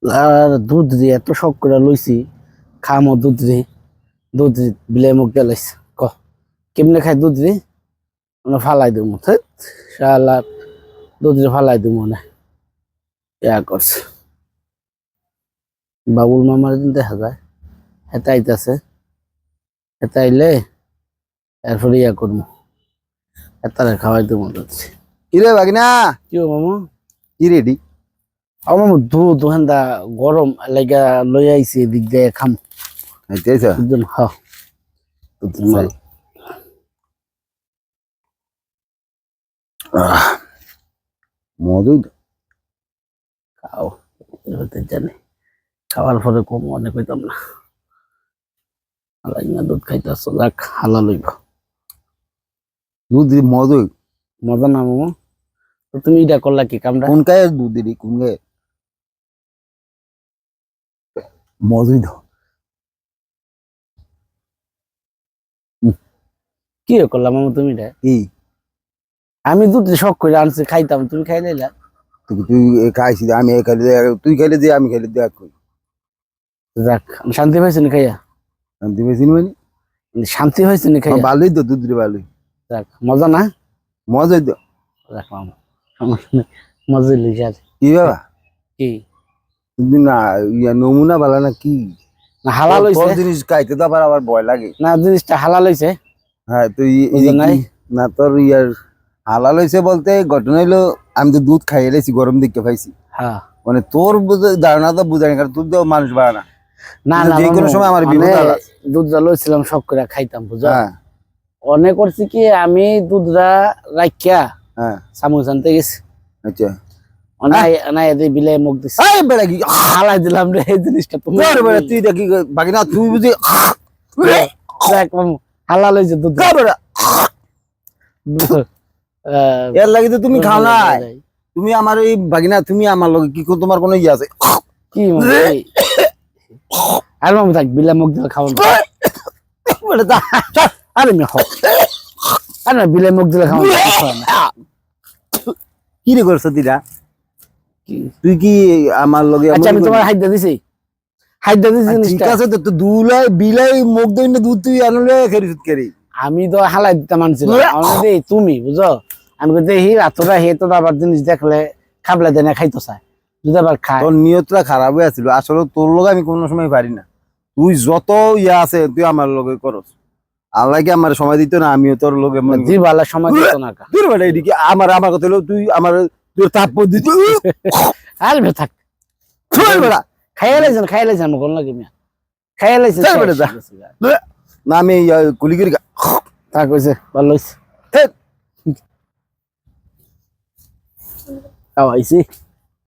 আর দুধ দিয়ে এত শখ করে লইছি, খামো দুধ দিয়ে, দুধ বিলে মুখ গেলাইছে। কেমনে খাই দুধ দিয়ে? ফালাই দেবো, শালা দুধ ফালাই দেবো না, ইয়া করছে। বাবুল মামার দিন দেখা যায়, হেতা আইতাছে, হেতা আইলে এরপরে ইয়া করবো, হেতারে খাওয়াই দেবো। কিরে বাগিনা, কি মামু? কি রেডি? আমার দুধ ওখানটা গরম লাগা লই আইছি, এদিক দিয়ে খাম একদম। হ্যাঁ মধু খাও, জানি খাওয়ার পরে কম মনে কইতাম না। হালাই না দুধ খাইতেছ, যাক হালাল হইব। দুধ মধু মজা না মামু? তো তুমি এটা করলা কি কামটা? কোন গায়ে দুধ দিলি? কোন গায়ে মধু? কি করলাম মামু তুমি এটা? কি আমি দুধ শখ করে আনছি, খাইতাম, তুমি খাইলাইলা। তুই খাইছি, আমি খাইলে তুই খাইলে দিয়ে আমি খাইলে দেখ কই। যাক আমি শান্তি পাইছি না খাইয়া। শান্তি পেয়েছি মানে শান্তি হয়েছে না খাইয়া? ভালোই তো দুধ রে, ভালোই। যাক মজা না? মজাই তো। যাক মামু সমস্যা নেই, মজা লইছে। আর কি বাবা কি না ইয়া নমুনা ভালো না কি? না হালাল হইছে? জিনিস খাইতে তো আবার ভয় লাগে না, জিনিসটা হালাল হইছে। হ্যাঁ তুই নাই না তোর ইয়ার হালাল হয়েছে বলতে ঘটনা হইলো, আমি তো দুধ খাইয়ে লেছি, গরম দিকে পাইছি। হ্যাঁ মানে তোর ধারণা তো বুঝাই, কারণ তুই তো মানুষ বাড়া না। না না, যে কোনো সময় আমার বিপদ আছে। দুধটা লইছিলাম শখ করে খাইতাম, বুঝো। হ্যাঁ অনেক করছি কি, আমি দুধটা রাখিয়া হ্যাঁ সামুস আনতে গেছি, আচ্ছা নাই এদের বিলাই মুখ দিছি, এই বেড়া কি হালাই দিলাম রে এই জিনিসটা। তুমি বেড়া তুই দেখি বাকি না, তুই বুঝি দেখ মামু, হালাল হইছে দুধ। বেড়া এর লাগি তো তুমি খাও নাই। তুমি আমার এই বাগিনা, তুমি আমার লগে কি তোমার কোনো ইয়ে আছে কি আর মামু? থাক, বিলাই মুখ দিলে খাওয়ানো। আরে আমি হোক আর না, বিলাই মুখ দিলে খাওয়ানো। কি রে করছ দিরা? কি তুই কি আমার লগে? আচ্ছা আমি তোমার হাইদা দিছি, হাইদা দিছি ঠিক জিনিসটা। আছে তো, দুলাই বিলাই মুখ দইনে দুধ তুই আনলে খেরি সুদ করি। আমি তো হালাই দিতে মানছিলাম, আমি তুমি বুঝো। আমি দেখি রাতরা হে তো আবার জিনিস দেখলে খাবলা দেনা খাইতো চায়, যদি আবার খায়। তোর নিয়তটা খারাপ হয়ে আছিল, আসলে তোর লগে আমি কোনো সময় পারি না। তুই যত ইয়া আছে তুই আমার লগে করস। আল্লাহ কি আমার সময় দিত না? আমিও তোর লগে জি ভালো সময় দিত না। তোর বেটা এদিকে আমার কথা হলো, তুই আমার তোর তাপ্পর দিত। আর থাক, বেটা খাইয়া লাইছেন কোন লাগে মিয়া, খাইয়া লাইছেন। না আমি কুলি করি থাক, হয়েছে ভালো হয়েছে। খাওয়াইছি।